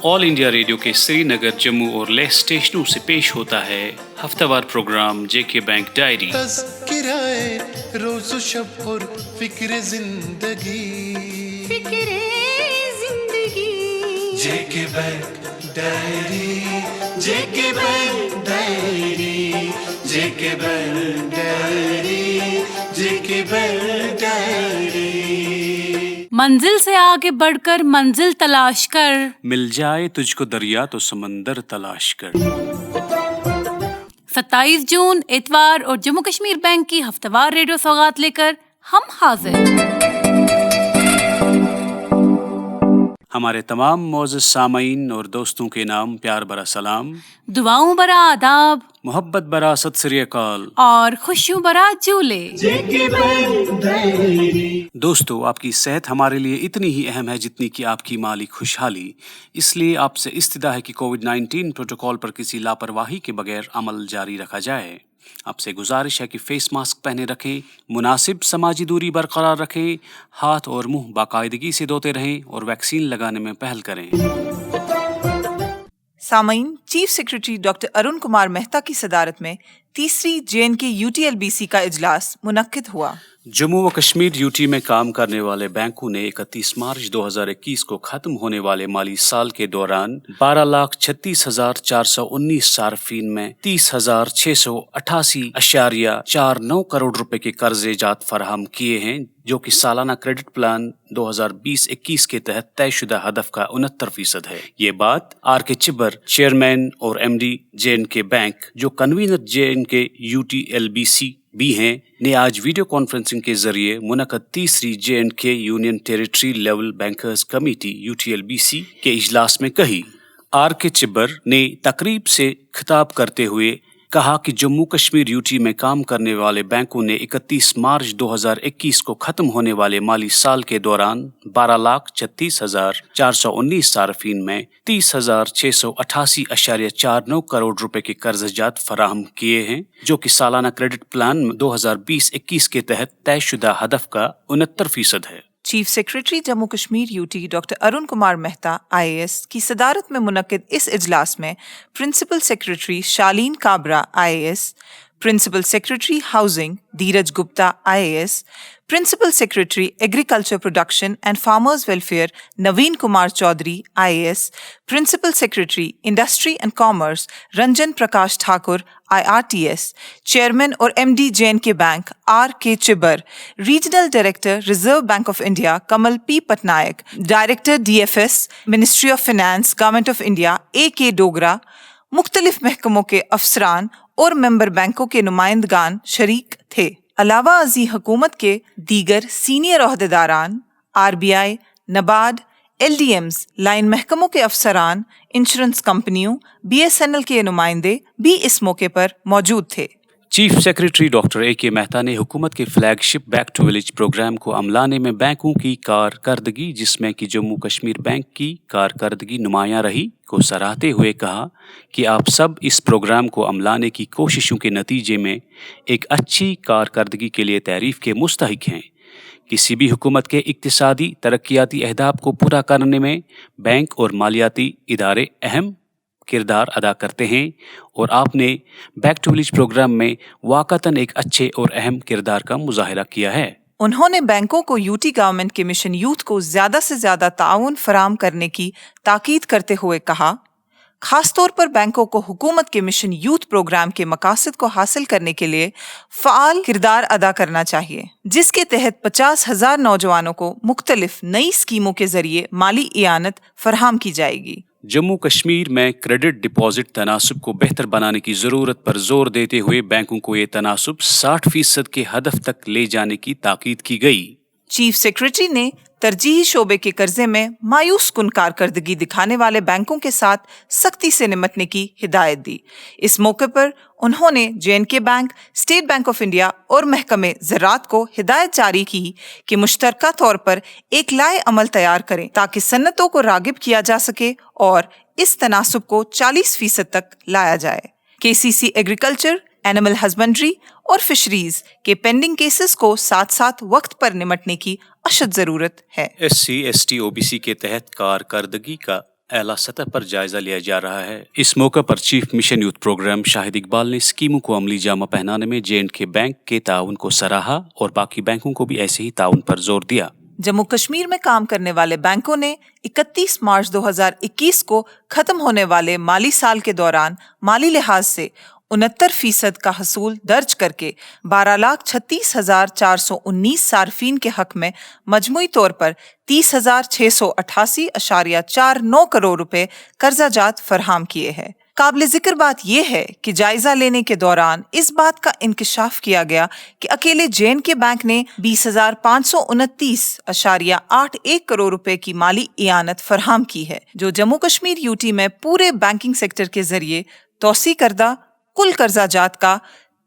All India radio के श्रीनगर, जम्मू और लेह स्टेशनों से पेश होता है हफ्तावार प्रोग्राम जेके बैंक डायरी। तज़किराए रोज़ शब और फिक्र जिंदगी जेके बैंक डायरी, जेके बैंक डायरी, जेके बैंक डायरी, जेके बैंक डायरी। मंजिल से आगे बढ़कर मंजिल तलाश कर, मिल जाए तुझको दरिया तो समंदर तलाश कर। 27 जून इतवार और जम्मू कश्मीर बैंक की हफ्तावार रेडियो सौगात लेकर हम हाजिर। हमारे तमाम मौजूद सामीन और दोस्तों के नाम प्यार भरा सलाम, दुआओं भरा आदाब, मोहब्बत भरा सत श्री अकाल और खुशियों भरा जूले। दोस्तों, आपकी सेहत हमारे लिए इतनी ही अहम है जितनी कि आपकी माली खुशहाली। इसलिए आपसे इस्तिदा है कि कोविड-19 प्रोटोकॉल पर किसी लापरवाही के बगैर अमल जारी रखा जाए। आपसे गुजारिश है कि फेस मास्क पहने रखें, मुनासिब समाजी दूरी बरकरार रखें, हाथ और मुंह बाकायदगी से धोते रहें और वैक्सीन लगाने में पहल करें। सामीन, chief secretary doctor Arun Kumar Mehta की सदारत में तीसरी JNK UTLBC का इजलास मुनक्किद हुआ। जम्मू व कश्मीर यूटी में काम करने वाले बैंकों ने 31 मार्च 2021 को खत्म होने वाले माली साल के दौरान 12,36,419 सार्फिन में 30,688.49 करोड़ रुपए के कर्जे जात फराहम किए हैं, जो कि सालाना क्रेडिट प्लान 2020-21 के तहत तयशुदा हदफ का 69% है। ये बात RK चिब्बर, चेयरमैन और MD JNK बैंक, जो कन्वीनर JNK UTLBC भी हैं, ने आज वीडियो कॉन्फ्रेंसिंग के जरिए मुनक्कद तीसरी JNK union territory level bankers committee UTLBC के इजलास में कही। RK चिब्बर ने तकरीब से खिताब करते हुए कहा कि जम्मू कश्मीर यूटी में काम करने वाले बैंकों ने 31 मार्च 2021 को खत्म होने वाले माली साल के दौरान 12,36,419 सार्फिन में 30,688.49 करोड़ रुपए के कर्जजात फराहम किए हैं, जो कि सालाना क्रेडिट प्लान 2020-21 के तहत तयशुदा हदफ का 69% है। Chief secretary Jammu Kashmir UT doctor Arun Kumar Mehta IAS की सदारत में मुनक्किद इस इजलास में principal secretary Shaleen Kabra IAS, principal secretary housing Dheeraj Gupta IAS, principal secretary agriculture production and farmers welfare Naveen Kumar Chaudhary IAS, principal secretary industry and commerce Ranjan Prakash Thakur IRTS, chairman और MD JNK bank RK Chibber, regional director reserve bank of India Kamal P Patnaik, director DFS ministry of finance government of India AK Dogra, मुख्तलिफ महकमों के अफसरान और member बैंकों के नुमाइंदगान शरीक थे। अलावा अजी हुकूमत के दीगर सीनियर ओहदेदारान, RBI, नबार्ड, LDMs, लाइन महकमों के अफसरान, इंश्योरेंस कंपनियों, BSNL के नुमाइंदे भी इस मौके पर मौजूद थे। Chief secretary doctor AK Mehta ने हुकूमत के flagship back to village programme को अमलाने में बैंकों की कारकर्दगी, जिसमें कि जम्मू कश्मीर बैंक की कारकर्दगी नुमायां रही, को सराहते हुए कहा कि आप सब इस प्रोग्राम को अमलाने की कोशिशों के नतीजे में एक अच्छी कारकर्दगी के लिए तारीफ के मुस्तहिक हैं। किसी भी हुकूमत के इक्तिसादी तरक्याती अहदाफ को पूरा करने में बैंक और मालियाती इदारे अहम किरदार अदा करते हैं और आपने बैक टू विलेज प्रोग्राम में वाकतन एक अच्छे और अहम किरदार का मुजाहिरा किया है। उन्होंने बैंकों को यूटी गवर्नमेंट के मिशन यूथ को ज्यादा से ज्यादा ताउन फराहम करने की ताकीद करते हुए कहा, खासतौर पर बैंकों को हुकूमत के मिशन यूथ प्रोग्राम के मकासद को हासिल करने के लिए फ़ाल किरदार अदा करना चाहिए, जिसके तहत 50,000 नौजवानों को मुख्तलिफ नई स्कीमों के जरिए माली इयानत फराहम की जाएगी। जम्मू कश्मीर में क्रेडिट डिपॉजिट तनासुब को बेहतर बनाने की ज़रूरत पर जोर देते हुए बैंकों को ये तनासुब 60% के हदफ तक ले जाने की ताकीद की गई। चीफ सेक्रेटरी ने तरजीही शोबे के कर्जे में मायूस कुन कारकर्दगी दिखाने वाले बैंकों के साथ सख्ती से निपटने की हिदायत दी। इस मौके पर उन्होंने JNK bank, state bank of India और महकमे ज़राअत को हिदायत जारी की कि मुश्तरका तौर पर एक लाए अमल तैयार करें ताकि सन्नतों को रागिब किया जा सके और इस तनासुब को 40% तक लाया जाए। KCC एग्रीकल्चर, एनिमल हस्बेंड्री और फिशरीज के पेंडिंग केसेस को साथ साथ वक्त पर निपटने की अशद जरूरत है। SC, ST, OBC के तहत कारकर्दगी का اعلیٰ سطح پر جائزہ لیا جا رہا ہے۔ اس موقع پر چیف مشن یوتھ پروگرام شاہد اقبال نے اسکیموں کو عملی جامہ پہنانے میں J&K بینک کے تعاون کو سراہا اور باقی بینکوں کو بھی ایسے ہی تعاون پر زور دیا۔ جموں کشمیر میں کام کرنے والے بینکوں نے 31 مارچ 2021 کو ختم ہونے والے مالی سال کے دوران مالی لحاظ سے 69% کا حصول درج کر کے 12,36,419 صارفین کے حق میں مجموعی طور پر 30,688.49 کروڑ روپے قرضہ جات فراہم کیے ہیں۔ قابل ذکر بات یہ ہے کہ جائزہ لینے کے دوران اس بات کا انکشاف کیا گیا کہ اکیلے J&K بینک نے 20,529.81 کروڑ روپے کی مالی اعانت فراہم کی ہے، جو جموں کشمیر UT میں پورے بینکنگ سیکٹر کے ذریعے توسیع کردہ کل قرضہ جات کا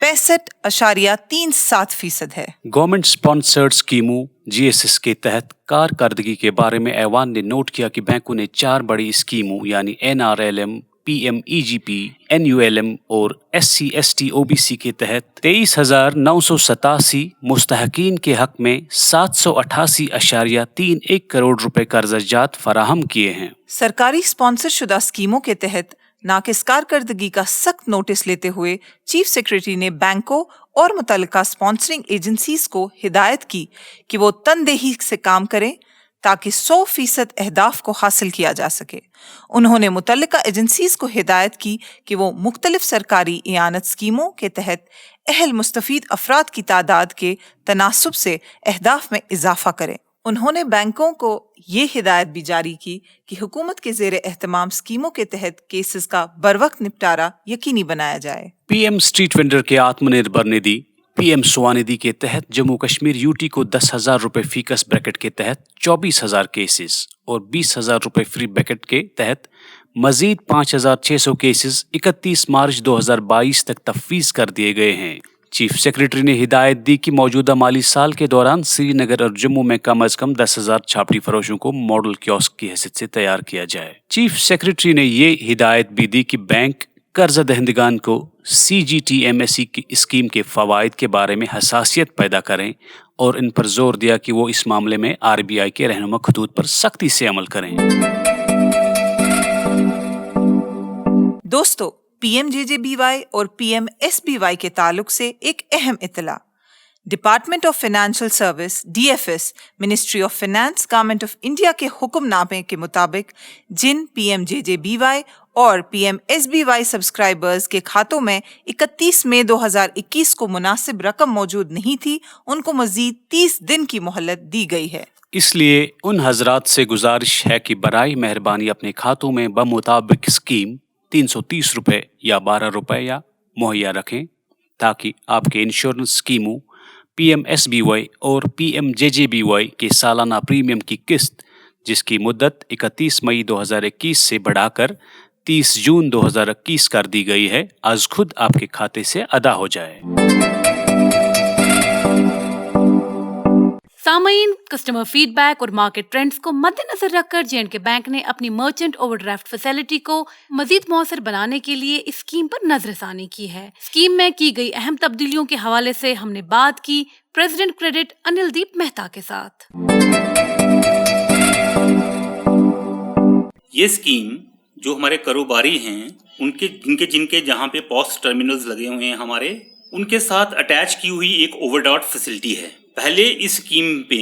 65.37% ہے۔ گورنمنٹ اسپانسرڈ اسکیموں GSS کے تحت کارکردگی کے بارے میں ایوان نے نوٹ کیا کہ بینکوں نے 4 بڑی اسکیموں یعنی NRLM، PMEGP، NULM اور SC/ST OBC کے تحت 23,987 مستحقین کے حق میں 788.31 کروڑ روپے قرضہ جات فراہم کیے ہیں۔ سرکاری اسپانسر شدہ اسکیموں کے تحت ناقص کارکردگی کا سخت نوٹس لیتے ہوئے چیف سیکریٹری نے بینکوں اور متعلقہ اسپانسرنگ ایجنسیز کو ہدایت کی کہ وہ تندہی سے کام کریں تاکہ 100% اہداف کو حاصل کیا جا سکے۔ انہوں نے متعلقہ ایجنسیز کو ہدایت کی کہ وہ مختلف سرکاری اعانت اسکیموں کے تحت اہل مستفید افراد کی تعداد کے تناسب سے اہداف میں اضافہ کریں۔ انہوں نے بینکوں کو یہ ہدایت بھی جاری کی کہ حکومت کے زیر اہتمام اسکیموں کے تحت کیسز کا بروقت نپٹارہ یقینی بنایا جائے۔ PM اسٹریٹ وینڈر کے آتم نربھر ندھی PM سواندھی کے تحت جموں کشمیر UT کو 10,000 روپے فی کس بریکٹ کے تحت 24,000 کیسز اور 20,000 روپے فری بریکٹ کے تحت مزید 5,600 کیسز 31 مارچ 2022 تک تفویض کر دیے گئے ہیں۔ چیف سیکریٹری نے ہدایت دی کہ موجودہ مالی سال کے دوران سری نگر اور جموں میں کم از کم 10,000 چھاپڑی فروشوں کو ماڈل کیوسک کی حیثیت سے تیار کیا جائے۔ چیف سیکریٹری نے یہ ہدایت بھی دی کہ بینک قرضہ دہندگان کو CGTMSE کی اسکیم کے فوائد کے بارے میں حساسیت پیدا کریں اور ان پر زور دیا کہ وہ اس معاملے میں RBI کے رہنما خطوط پر سختی سے عمل کریں۔ دوستو، PMJJBY اور PMSBY کے تعلق سے ایک اہم اطلاع۔ Department of financial service DFS ministry of finance government of India کے حکم نامے کے مطابق جن PMJJBY اور PMSBY سبسکرائبرز کے کھاتوں میں 31 مئی 2021 کو مناسب رقم موجود نہیں تھی، ان کو مزید 30 دن کی مہلت دی گئی ہے۔ اس لیے ان حضرات سے گزارش ہے کہ برائے مہربانی اپنے کھاتوں میں بمطابق اسکیم 330 روپے یا 12 روپے یا مہیا رکھیں تاکہ آپ کے انشورنس اسکیموں PMSBY اور PMJJBY کے سالانہ پریمیم کی قسط، جس کی مدت 31 مئی 2021 سے بڑھا کر 30 جون 2021 کر دی گئی ہے، از خود آپ کے کھاتے سے ادا ہو جائے۔ سامعین، کسٹمر فیڈ بیک اور مارکیٹ ٹرینڈز کو مد نظر رکھ کر J&K بینک نے اپنی مرچنٹ اوور ڈرافٹ فیسلٹی کو مزید مؤثر بنانے کے لیے اس اسکیم پر نظر ثانی کی ہے۔ اسکیم میں کی گئی اہم تبدیلیوں کے حوالے سے ہم نے بات کی پریزیڈنٹ کریڈٹ انل دیپ مہتا کے ساتھ۔ یہ اسکیم جو ہمارے کاروباری ہیں ان کے جہاں پہ پوس ٹرمینلز لگے ہوئے ہیں ہمارے، ان کے ساتھ اٹیچ کی ہوئی ایک اوور ڈرافٹ فیسلٹی ہے۔ پہلے اس اسکیم پہ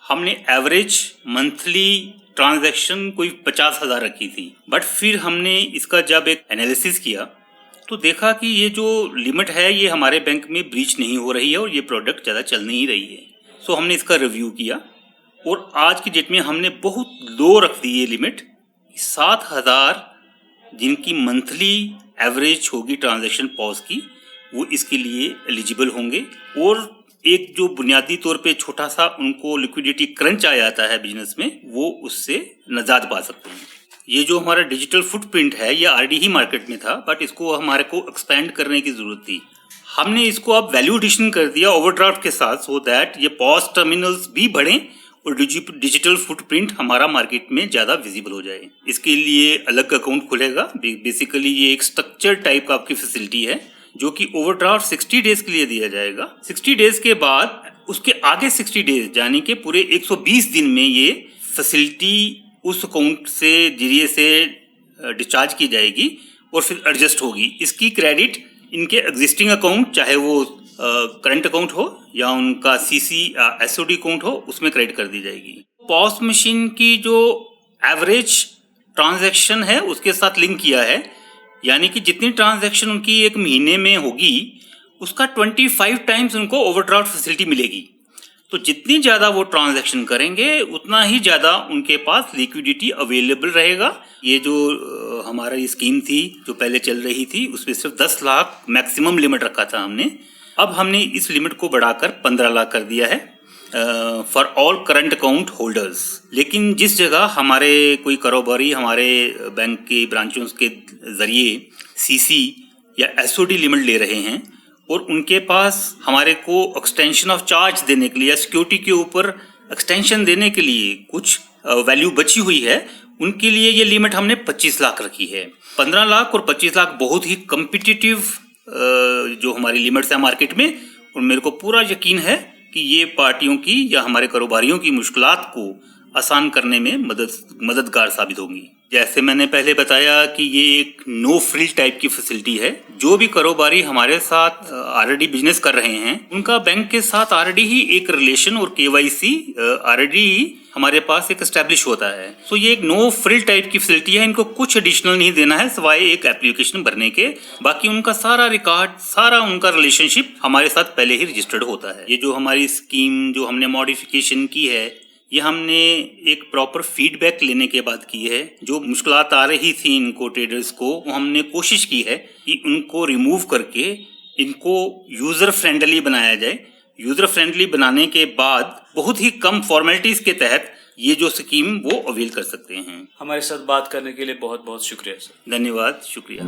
ہم نے ایوریج منتھلی ٹرانزیکشن کوئی 50,000 رکھی تھی، بٹ پھر ہم نے اس کا جب ایک انالیسس کیا تو دیکھا کہ یہ جو لمٹ ہے یہ ہمارے بینک میں بریچ نہیں ہو رہی ہے اور یہ پروڈکٹ زیادہ چل نہیں رہی ہے۔ سو ہم نے اس کا ریویو کیا اور آج کی ڈیٹ میں ہم نے بہت لو رکھ دی یہ لمٹ، 7,000 جن کی منتھلی ایوریج ہوگی ٹرانزیکشن پاس کی، وہ اس کے لیے ایلیجیبل ہوں گے، اور ایک جو بنیادی طور پہ چھوٹا سا ان کو لیکویڈیٹی کرنچ آ جاتا ہے بزنس میں، وہ اس سے نجات پا سکتے ہیں۔ یہ جو ہمارا ڈیجیٹل فٹ پرنٹ ہے یہ آلریڈی ہی مارکیٹ میں تھا، بٹ اس کو ہمارے کو ایکسپینڈ کرنے کی ضرورت تھی۔ ہم نے اس کو اب ویلیو ایڈیشن کر دیا اوور ڈرافٹ کے ساتھ، سو دیٹ یہ پوس ٹرمینلز بھی بڑھیں اور ڈیجیٹل فٹ پرنٹ ہمارا مارکیٹ میں زیادہ ویزیبل ہو جائے۔ اس کے لیے الگ اکاؤنٹ کھلے گا، بیسیکلی یہ ایک اسٹرکچر ٹائپ کا آپ کی فیسلٹی ہے جو کہ اوور ڈرافٹ 60 ڈیز کے لیے دیا جائے گا۔ 60 ڈیز کے بعد اس کے آگے 60 ڈیز یعنی کہ پورے 120 دن میں یہ فیسلٹی उस अकाउंट से जरिए से डिस्चार्ज की जाएगी और फिर एडजस्ट होगी। इसकी क्रेडिट इनके एग्जिस्टिंग अकाउंट, चाहे वो करंट अकाउंट हो या उनका सीसी एसओडी अकाउंट हो, उसमें क्रेडिट कर दी जाएगी। पॉस मशीन की जो एवरेज ट्रांजैक्शन है उसके साथ लिंक किया है, यानी कि जितनी ट्रांजैक्शन उनकी एक महीने में होगी उसका 25 टाइम्स उनको ओवरड्राफ्ट फैसिलिटी मिलेगी। तो जितनी ज़्यादा वो ट्रांजैक्शन करेंगे उतना ही ज़्यादा उनके पास लिक्विडिटी अवेलेबल रहेगा। ये जो हमारा ये स्कीम थी जो पहले चल रही थी उसमें सिर्फ 10 लाख मैक्सिमम लिमिट रखा था हमने, अब हमने इस लिमिट को बढ़ाकर 15 लाख कर दिया है for all current account holders. लेकिन जिस जगह हमारे कोई कारोबारी हमारे बैंक के ब्रांचों के ज़रिए सीसी या एसओडी लिमिट ले रहे हैं और उनके पास हमारे को एक्सटेंशन ऑफ चार्ज देने के लिए या सिक्योरिटी के ऊपर एक्सटेंशन देने के लिए कुछ वैल्यू बची हुई है, उनके लिए ये लिमिट हमने 25 लाख रखी है। 15 लाख और 25 लाख बहुत ही कम्पिटिटिव जो हमारी लिमिट्स है मार्केट में, और मेरे को पूरा यकीन है कि ये पार्टियों की या हमारे कारोबारियों की मुश्किलात को आसान करने में मददगार साबित होंगी। जैसे मैंने पहले बताया कि ये एक नो फ्रिल टाइप की फैसिलिटी है। जो भी कारोबारी हमारे साथ ऑलरेडी बिजनेस कर रहे हैं उनका बैंक के साथ ऑलरेडी ही एक रिलेशन और केवाईसी ऑलरेडी ही हमारे पास एक एस्टेब्लिश होता है। सो ये एक नो फ्रिल टाइप की फैसिलिटी है, इनको कुछ एडिशनल नहीं देना है सिवाय एक एप्लीकेशन भरने के। बाकी उनका सारा रिकॉर्ड, सारा उनका रिलेशनशिप हमारे साथ पहले ही रजिस्टर्ड होता है। ये जो हमारी स्कीम जो हमने मॉडिफिकेशन की है, ये हमने एक प्रॉपर फीडबैक लेने के बाद की है। जो मुश्किलात आ रही थी इनको ट्रेडर्स को, वो हमने कोशिश की है कि उनको रिमूव करके इनको यूज़र फ्रेंडली बनाया जाए। यूज़र फ्रेंडली बनाने के बाद बहुत ही कम फॉर्मेलिटीज़ के तहत ये जो स्कीम वो अवेल कर सकते हैं। हमारे साथ बात करने के लिए बहुत बहुत शुक्रिया सर। धन्यवाद, शुक्रिया।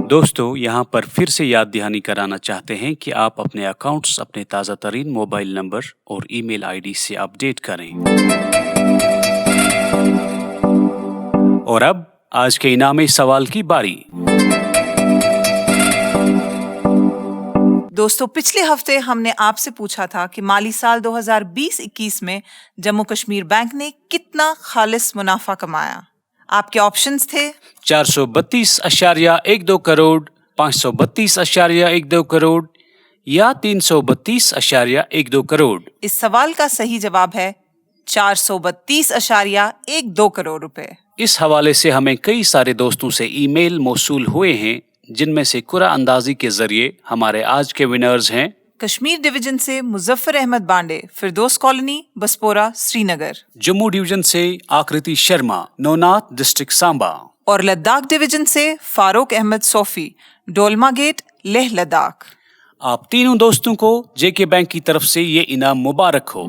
दोस्तों, यहाँ पर फिर से याद दहानी कराना चाहते हैं कि आप अपने अकाउंट्स अपने ताज़ा तरीन मोबाइल नंबर और ईमेल आईडी से अपडेट करें। और अब आज के इनामी सवाल की बारी। दोस्तों, पिछले हफ्ते हमने आपसे पूछा था कि माली साल 2020-21 में जम्मू कश्मीर बैंक ने कितना खालिस मुनाफा कमाया। आपके ऑप्शंस थे 432.12 करोड़, 532.12 करोड़ या 332.12 करोड़। इस सवाल का सही जवाब है 432.12 करोड़ रुपए। इस हवाले से हमें कई सारे दोस्तों से ईमेल मौसूल हुए हैं, जिनमें से कुरा अंदाजी के जरिए हमारे आज के विनर्स हैं कश्मीर डिवीजन से मुजफ्फर अहमद बांडे, फिरदौस कॉलोनी, बसपोरा, श्रीनगर। जम्मू डिवीजन से आकृति शर्मा, नौनाथ डिस्ट्रिक्ट सांबा। और लद्दाख डिवीजन से फारूक अहमद सोफी, डोलमा गेट, लेह लद्दाख। आप तीनों दोस्तों को जेके बैंक की तरफ से ये इनाम मुबारक हो।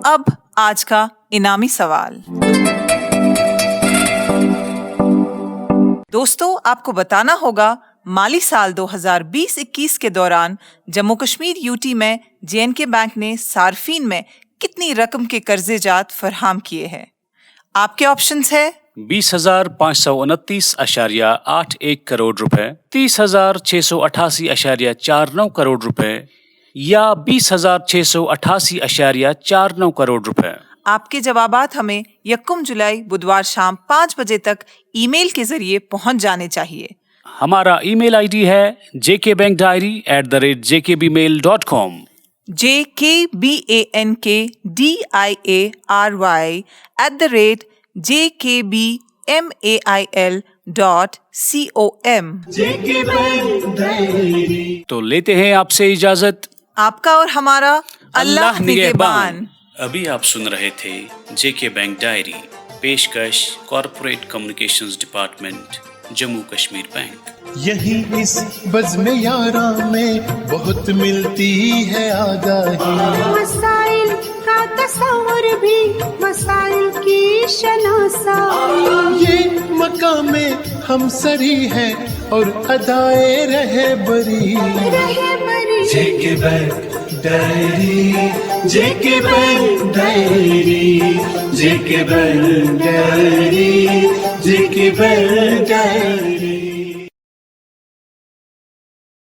अब आज का इनामी सवाल। दोस्तों, आपको बताना होगा माली साल 2020-21 के दौरान जम्मू कश्मीर यूटी में जेएनके बैंक ने सार्फिन में कितनी रकम के कर्जे जात फरहम किए हैं। आपके ऑप्शंस है 20,529.81 करोड़ रुपए, 30,688.49 करोड़ रुपए या 20,688.49 करोड़ रुपए। आपके जवाबात हमें 1 जुलाई बुधवार शाम 5 बजे तक ईमेल के जरिए पहुंच जाने चाहिए। हमारा ईमेल आईडी है jkbankdiary@jkbmail.com, jkbank@jkbmail.com। तो लेते हैं आपसे इजाजत। आपका और हमारा अल्लाह निगहबान। अभी आप सुन रहे थे जेके बैंक डायरी, पेशकश corporate communications department, Jammu Kashmir bank. यही इस बज़्म यारा में बहुत मिलती है आगाही। मसाइल का तस्वुर भी मसाइल की शनासाई। ये मकामे हमसरी है और अदाए रहे बरी। जेके बैंक डायरी, जेके बैंक डायरी, जेके बैंक डायरी, जेके बैंक डायरी।